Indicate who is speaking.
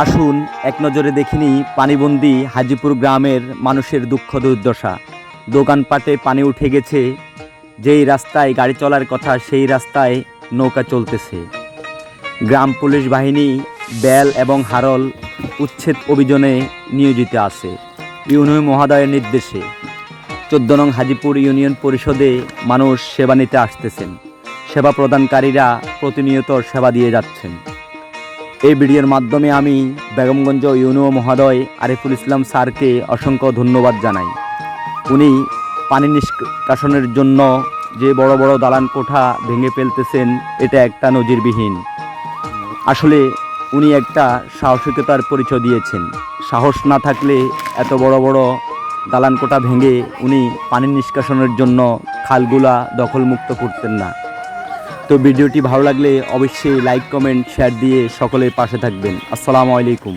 Speaker 1: আসুন এক নজরে দেখিনি পানিবন্দী হাজিপুর গ্রামের মানুষের দুঃখ দুর্দশা। দোকানপাটে পানি উঠে গেছে, যেই রাস্তায় গাড়ি চলার কথা সেই রাস্তায় নৌকা চলতেছে। গ্রাম পুলিশ বাহিনী বেল এবং হারল উচ্ছেদ অভিযানে নিয়োজিত আছে ইউনিয়ন মহোদয়ের নির্দেশে। 14 নং হাজিপুর ইউনিয়ন পরিষদে মানুষ সেবা নিতে আসতেছেন। সেবা প্রদানকারীরা প্রতিনিয়ত সেবা দিয়ে যাচ্ছেন। এই ভিডিওর মাধ্যমে আমি বেগমগঞ্জ ইউনিয়ন মহোদয় আরিফুল ইসলাম স্যারকে অসংখ্য ধন্যবাদ জানাই। উনি পানি নিষ্কাশনের জন্য যে বড় বড় দালান কোঠা ভেঙে ফেলতেছেন, এটা একটা নজিরবিহীন। আসলে উনি একটা সাহসিকতার পরিচয় দিয়েছেন। সাহস না থাকলে এত বড় বড় দালান কোঠা ভেঙে উনি পানি নিষ্কাশনের জন্য খালগুলা দখলমুক্ত করতেন না। তো ভিডিওটি ভালো লাগলে অবশ্যই লাইক, কমেন্ট, শেয়ার দিয়ে সকলের পাশে থাকবেন। আসসালামু আলাইকুম।